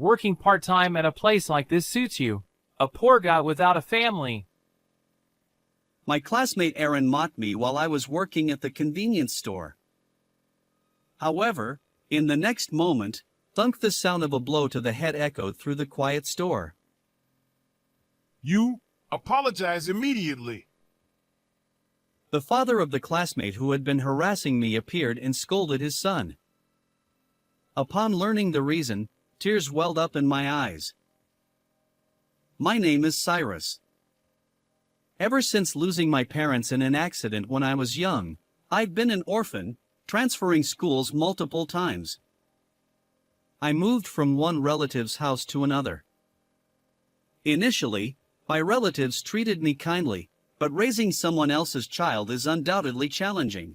Working part-time at a place like this suits you. A poor guy without a family. My classmate Aaron mocked me while I was working at the convenience store. However, in the next moment, thunk, the sound of a blow to the head echoed through the quiet store. You apologize immediately. The father of the classmate who had been harassing me appeared and scolded his son. Upon learning the reason, tears welled up in my eyes. My name is Cyrus. Ever since losing my parents in an accident when I was young, I've been an orphan, transferring schools multiple times. I moved from one relative's house to another. Initially, my relatives treated me kindly, but raising someone else's child is undoubtedly challenging.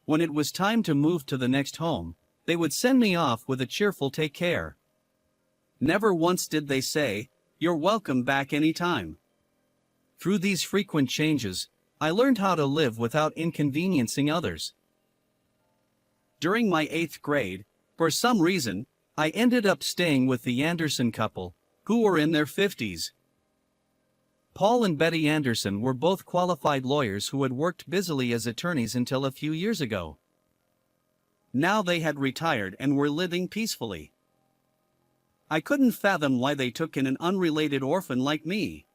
When it was time to move to the next home, they would send me off with a cheerful "take care." Never once did they say, "You're welcome back anytime." Through these frequent changes, I learned how to live without inconveniencing others. During my 8th grade, for some reason, I ended up staying with the Anderson couple, who were in their 50s. Paul and Betty Anderson were both qualified lawyers who had worked busily as attorneys until a few years ago. Now they had retired and were living peacefully. I couldn't fathom why they took in an unrelated orphan like me.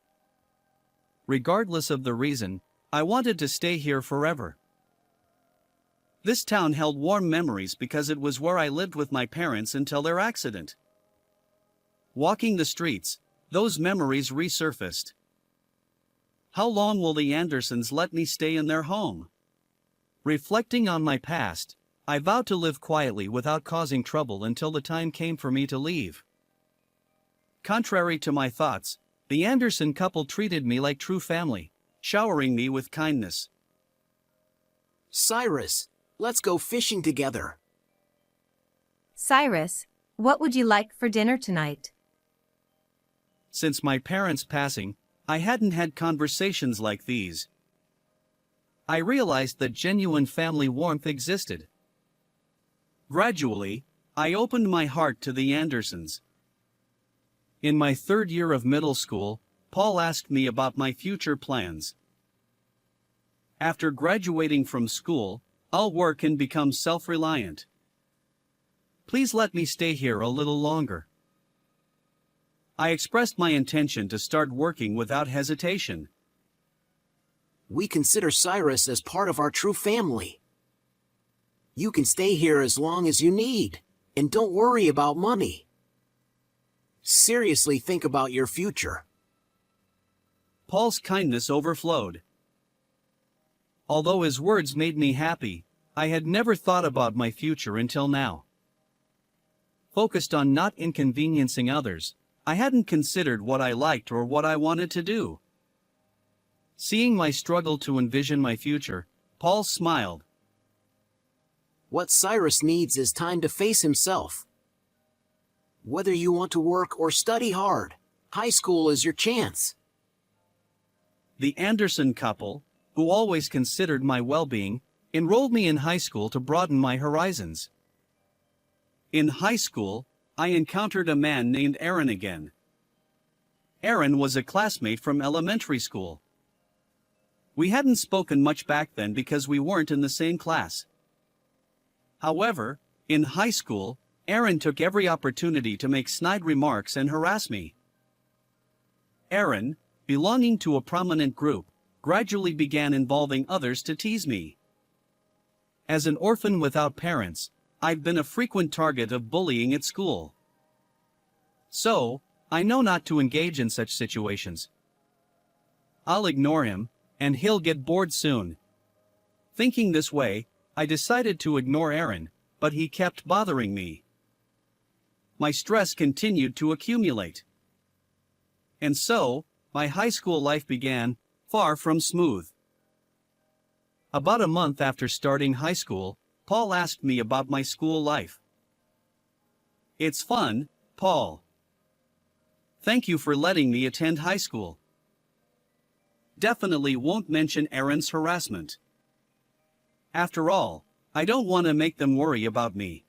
Regardless of the reason, I wanted to stay here forever. This town held warm memories because it was where I lived with my parents until their accident. Walking the streets, those memories resurfaced. How long will the Andersons let me stay in their home? Reflecting on my past, I vowed to live quietly without causing trouble until the time came for me to leave. Contrary to my thoughts, the Anderson couple treated me like true family, showering me with kindness. Cyrus, let's go fishing together. Cyrus, what would you like for dinner tonight? Since my parents' passing, I hadn't had conversations like these. I realized that genuine family warmth existed. Gradually, I opened my heart to the Andersons. In my 3rd year of middle school, Paul asked me about my future plans. After graduating from school, I'll work and become self-reliant. Please let me stay here a little longer. I expressed my intention to start working without hesitation. We consider Cyrus as part of our true family. You can stay here as long as you need, and don't worry about money. Seriously think about your future. Paul's kindness overflowed. Although his words made me happy, I had never thought about my future until now. Focused on not inconveniencing others, I hadn't considered what I liked or what I wanted to do. Seeing my struggle to envision my future, Paul smiled. What Cyrus needs is time to face himself. Whether you want to work or study hard, high school is your chance. The Anderson couple, who always considered my well-being, enrolled me in high school to broaden my horizons. In high school, I encountered a man named Aaron again. Aaron was a classmate from elementary school. We hadn't spoken much back then because we weren't in the same class. However, in high school, Aaron took every opportunity to make snide remarks and harass me. Aaron, belonging to a prominent group, gradually began involving others to tease me. As an orphan without parents, I've been a frequent target of bullying at school. So, I know not to engage in such situations. I'll ignore him, and he'll get bored soon. Thinking this way, I decided to ignore Aaron, but he kept bothering me. My stress continued to accumulate. And so, my high school life began, far from smooth. About a month after starting high school, Paul asked me about my school life. It's fun, Paul. Thank you for letting me attend high school. Definitely won't mention Aaron's harassment. After all, I don't want to make them worry about me.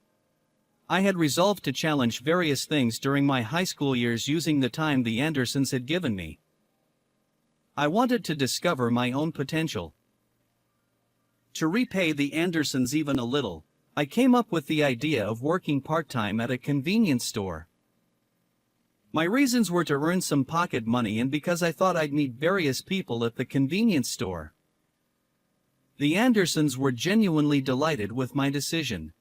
I had resolved to challenge various things during my high school years using the time the Andersons had given me. I wanted to discover my own potential. To repay the Andersons even a little, I came up with the idea of working part-time at a convenience store. My reasons were to earn some pocket money and because I thought I'd meet various people at the convenience store. The Andersons were genuinely delighted with my decision.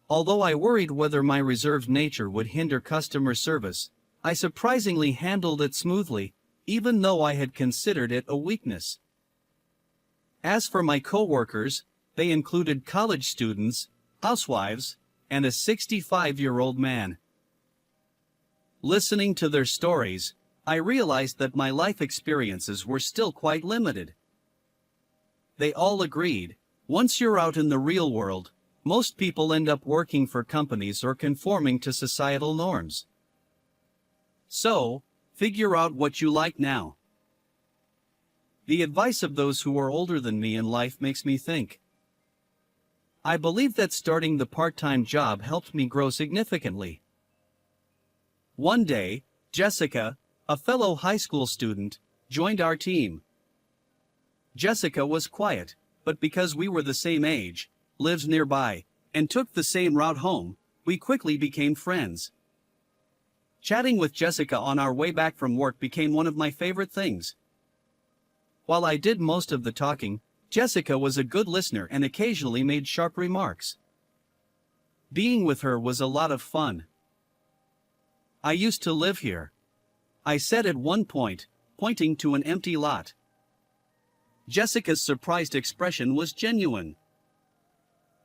Although I worried whether my reserved nature would hinder customer service, I surprisingly handled it smoothly, even though I had considered it a weakness. As for my co-workers, they included college students, housewives, and a 65-year-old man. Listening to their stories, I realized that my life experiences were still quite limited. They all agreed, once you're out in the real world, most people end up working for companies or conforming to societal norms. So, figure out what you like now. The advice of those who are older than me in life makes me think. I believe that starting the part-time job helped me grow significantly. One day, Jessica, a fellow high school student, joined our team. Jessica was quiet, but because we were the same age, lived nearby, and took the same route home, we quickly became friends. Chatting with Jessica on our way back from work became one of my favorite things. While I did most of the talking, Jessica was a good listener and occasionally made sharp remarks. Being with her was a lot of fun. I used to live here, I said at one point, pointing to an empty lot. Jessica's surprised expression was genuine.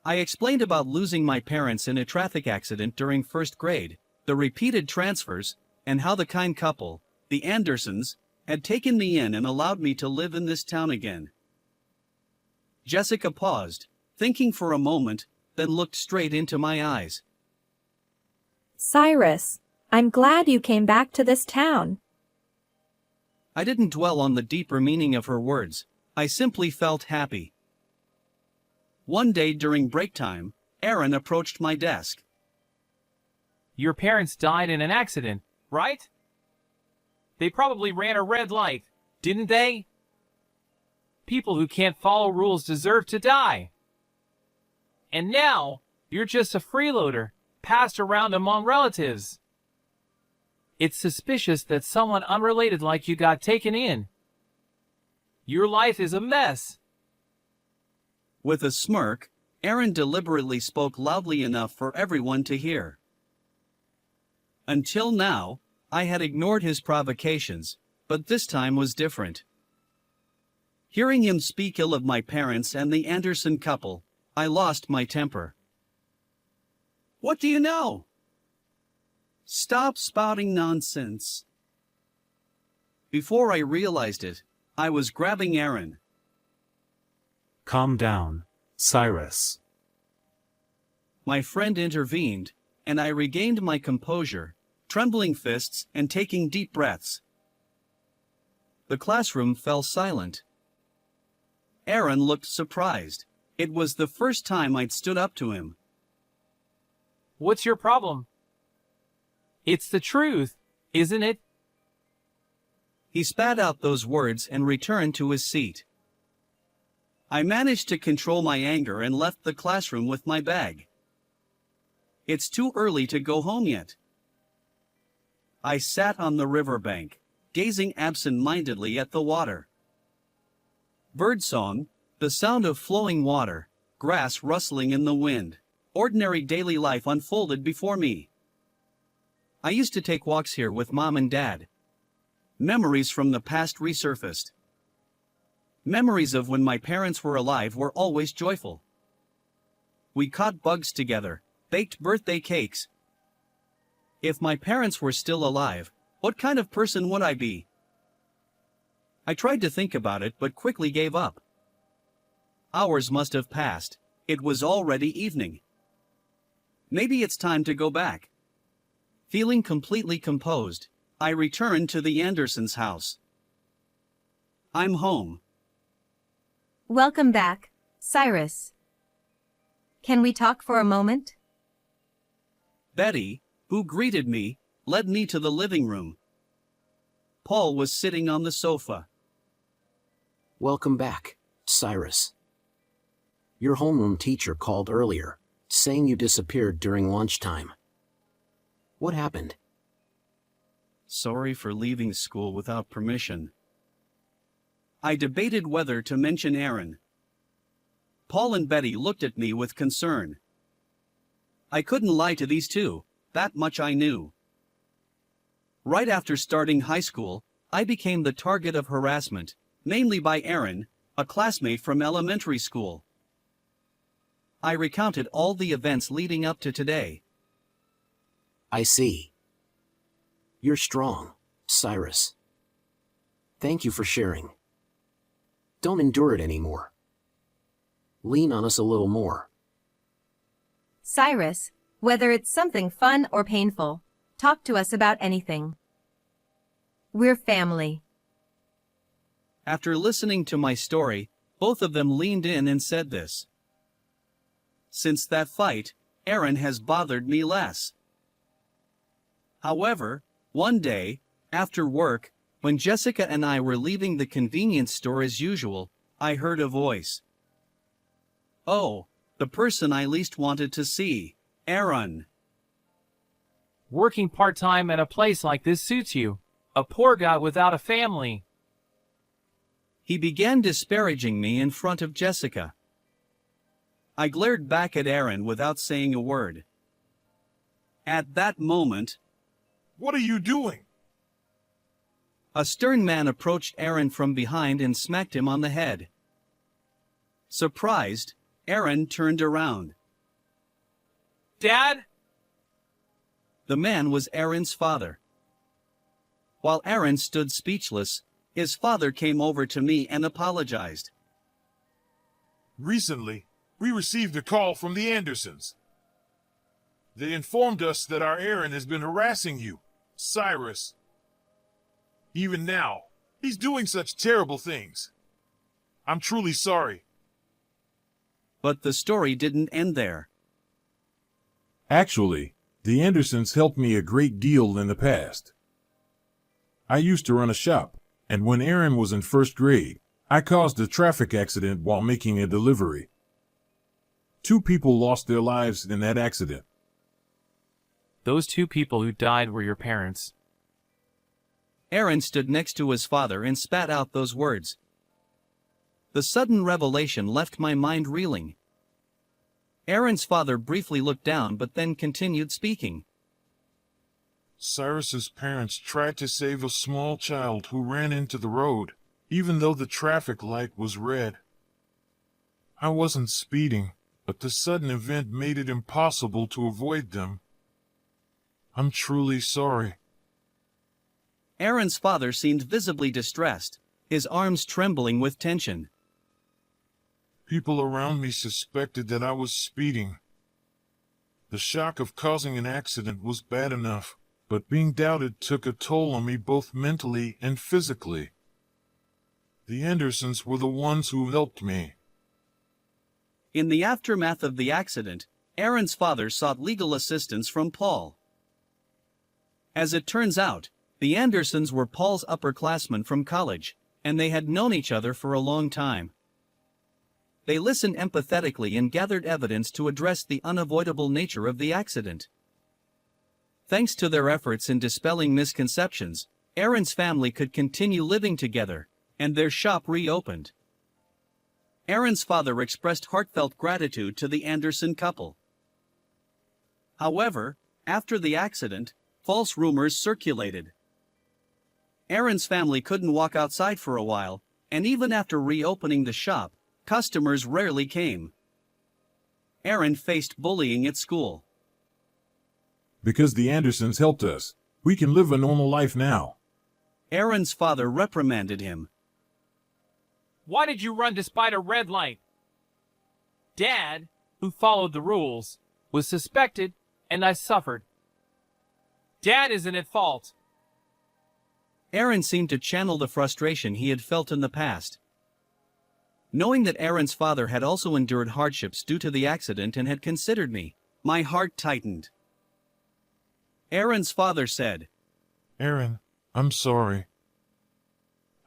I explained about losing my parents in a traffic accident during first grade, the repeated transfers, and how the kind couple, the Andersons, had taken me in and allowed me to live in this town again. Jessica paused, thinking for a moment, then looked straight into my eyes. Cyrus, I'm glad you came back to this town. I didn't dwell on the deeper meaning of her words. I simply felt happy. One day during break time, Aaron approached my desk. Your parents died in an accident, right? They probably ran a red light, didn't they? People who can't follow rules deserve to die. And now, you're just a freeloader, passed around among relatives. It's suspicious that someone unrelated like you got taken in. Your life is a mess. With a smirk, Aaron deliberately spoke loudly enough for everyone to hear. Until now, I had ignored his provocations, but this time was different. Hearing him speak ill of my parents and the Anderson couple, I lost my temper. What do you know? Stop spouting nonsense. Before I realized it, I was grabbing Aaron. Calm down, Cyrus. My friend intervened, and I regained my composure, trembling fists and taking deep breaths. The classroom fell silent. Aaron looked surprised. It was the first time I'd stood up to him. What's your problem? It's the truth, isn't it? He spat out those words and returned to his seat. I managed to control my anger and left the classroom with my bag. It's too early to go home yet. I sat on the riverbank, gazing absent-mindedly at the water. Birdsong, the sound of flowing water, grass rustling in the wind, ordinary daily life unfolded before me. I used to take walks here with Mom and Dad. Memories from the past resurfaced. Memories of when my parents were alive were always joyful. We caught bugs together, baked birthday cakes. If my parents were still alive, what kind of person would I be? I tried to think about it but quickly gave up. Hours must have passed. It was already evening. Maybe it's time to go back. Feeling completely composed, I returned to the Andersons' house. I'm home. Welcome back, Cyrus. Can we talk for a moment? Betty, who greeted me, led me to the living room. Paul was sitting on the sofa. Welcome back, Cyrus. Your homeroom teacher called earlier, saying you disappeared during lunchtime. What happened? Sorry for leaving school without permission. I debated whether to mention Aaron. Paul and Betty looked at me with concern. I couldn't lie to these two, that much I knew. Right after starting high school, I became the target of harassment, mainly by Aaron, a classmate from elementary school. I recounted all the events leading up to today. I see. You're strong, Cyrus. Thank you for sharing. Don't endure it anymore. Lean on us a little more. Cyrus, whether it's something fun or painful, talk to us about anything. We're family. After listening to my story, both of them leaned in and said this. Since that fight, Aaron has bothered me less. However, one day, after work, when Jessica and I were leaving the convenience store as usual, I heard a voice. Oh, the person I least wanted to see, Aaron. Working part-time at a place like this suits you. A poor guy without a family. He began disparaging me in front of Jessica. I glared back at Aaron without saying a word. At that moment, What are you doing? a stern man approached Aaron from behind and smacked him on the head. Surprised, Aaron turned around. Dad? The man was Aaron's father. While Aaron stood speechless, his father came over to me and apologized. Recently, we received a call from the Andersons. They informed us that our Aaron has been harassing you, Cyrus. Even now, he's doing such terrible things. I'm truly sorry. But the story didn't end there. Actually, the Andersons helped me a great deal in the past. I used to run a shop, and when Aaron was in first grade, I caused a traffic accident while making a delivery. 2 people lost their lives in that accident. Those 2 people who died were your parents. Aaron stood next to his father and spat out those words. The sudden revelation left my mind reeling. Aaron's father briefly looked down but then continued speaking. Cyrus's parents tried to save a small child who ran into the road, even though the traffic light was red. I wasn't speeding, but the sudden event made it impossible to avoid them. I'm truly sorry. Aaron's father seemed visibly distressed, his arms trembling with tension. People around me suspected that I was speeding. The shock of causing an accident was bad enough, but being doubted took a toll on me both mentally and physically. The Andersons were the ones who helped me. In the aftermath of the accident, Aaron's father sought legal assistance from Paul. As it turns out, the Andersons were Paul's upperclassmen from college, and they had known each other for a long time. They listened empathetically and gathered evidence to address the unavoidable nature of the accident. Thanks to their efforts in dispelling misconceptions, Aaron's family could continue living together, and their shop reopened. Aaron's father expressed heartfelt gratitude to the Anderson couple. However, after the accident, false rumors circulated. Aaron's family couldn't walk outside for a while, and even after reopening the shop, customers rarely came. Aaron faced bullying at school. Because the Andersons helped us, we can live a normal life now. Aaron's father reprimanded him. Why did you run despite a red light? Dad, who followed the rules, was suspected, and I suffered. Dad isn't at fault. Aaron seemed to channel the frustration he had felt in the past. Knowing that Aaron's father had also endured hardships due to the accident and had considered me, my heart tightened. Aaron's father said. Aaron, I'm sorry.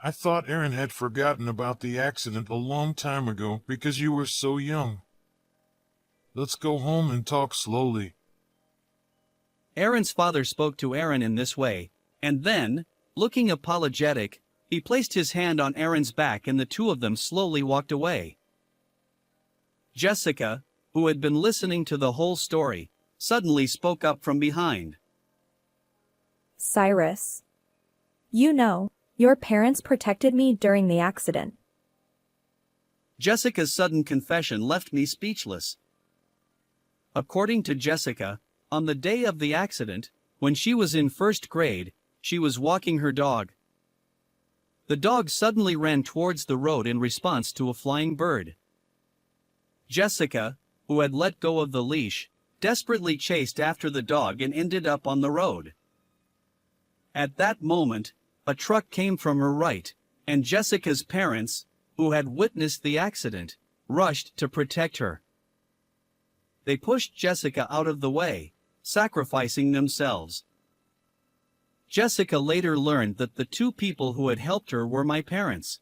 I thought Aaron had forgotten about the accident a long time ago because you were so young. Let's go home and talk slowly. Aaron's father spoke to Aaron in this way, and then, looking apologetic, he placed his hand on Aaron's back and the two of them slowly walked away. Jessica, who had been listening to the whole story, suddenly spoke up from behind. Cyrus. You know, your parents protected me during the accident. Jessica's sudden confession left me speechless. According to Jessica, on the day of the accident, when she was in first grade, she was walking her dog. The dog suddenly ran towards the road in response to a flying bird. Jessica, who had let go of the leash, desperately chased after the dog and ended up on the road. At that moment, a truck came from her right, and Jessica's parents, who had witnessed the accident, rushed to protect her. They pushed Jessica out of the way, sacrificing themselves. Jessica later learned that the two people who had helped her were my parents.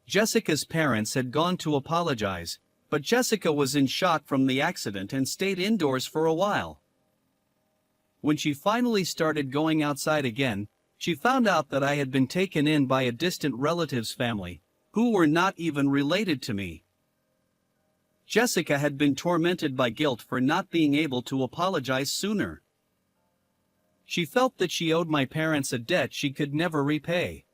Jessica's parents had gone to apologize, but Jessica was in shock from the accident and stayed indoors for a while. When she finally started going outside again, she found out that I had been taken in by a distant relative's family, who were not even related to me. Jessica had been tormented by guilt for not being able to apologize sooner. She felt that she owed my parents a debt she could never repay.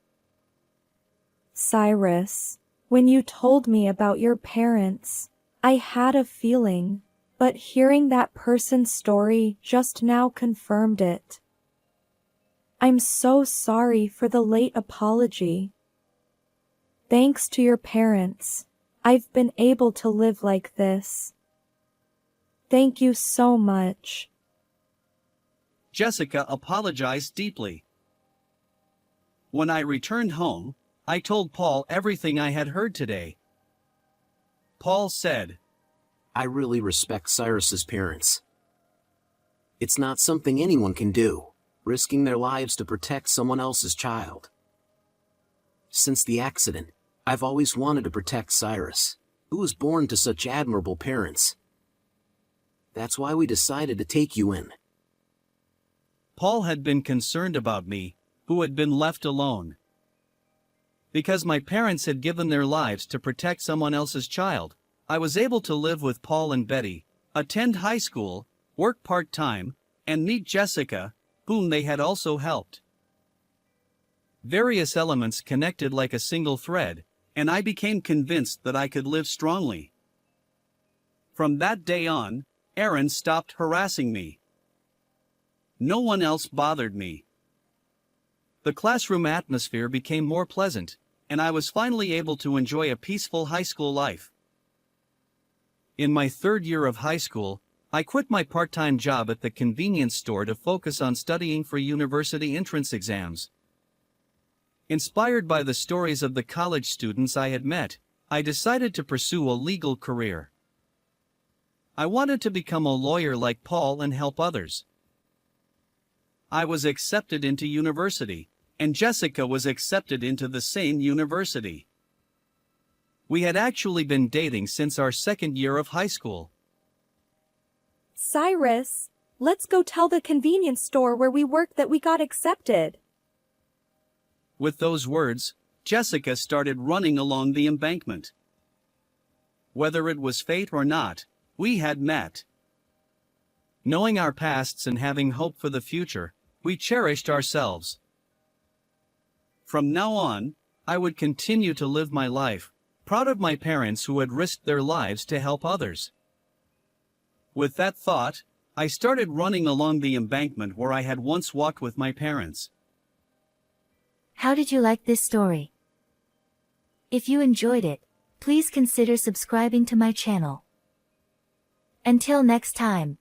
Cyrus, when you told me about your parents, I had a feeling, but hearing that person's story just now confirmed it. I'm so sorry for the late apology. Thanks to your parents, I've been able to live like this. Thank you so much. Jessica apologized deeply. When I returned home, I told Paul everything I had heard today. Paul said, I really respect Cyrus's parents. It's not something anyone can do, risking their lives to protect someone else's child. Since the accident, I've always wanted to protect Cyrus, who was born to such admirable parents. That's why we decided to take you in. Paul had been concerned about me, who had been left alone. Because my parents had given their lives to protect someone else's child, I was able to live with Paul and Betty, attend high school, work part-time, and meet Jessica, whom they had also helped. Various elements connected like a single thread, and I became convinced that I could live strongly. From that day on, Aaron stopped harassing me. No one else bothered me. The classroom atmosphere became more pleasant, and I was finally able to enjoy a peaceful high school life. In my third year of high school, I quit my part-time job at the convenience store to focus on studying for university entrance exams. Inspired by the stories of the college students I had met, I decided to pursue a legal career. I wanted to become a lawyer like Paul and help others. I was accepted into university, and Jessica was accepted into the same university. We had actually been dating since our second year of high school. Cyrus, let's go tell the convenience store where we work that we got accepted. With those words, Jessica started running along the embankment. Whether it was fate or not, we had met. Knowing our pasts and having hope for the future, we cherished ourselves. From now on, I would continue to live my life, proud of my parents who had risked their lives to help others. With that thought, I started running along the embankment where I had once walked with my parents. How did you like this story? If you enjoyed it, please consider subscribing to my channel. Until next time.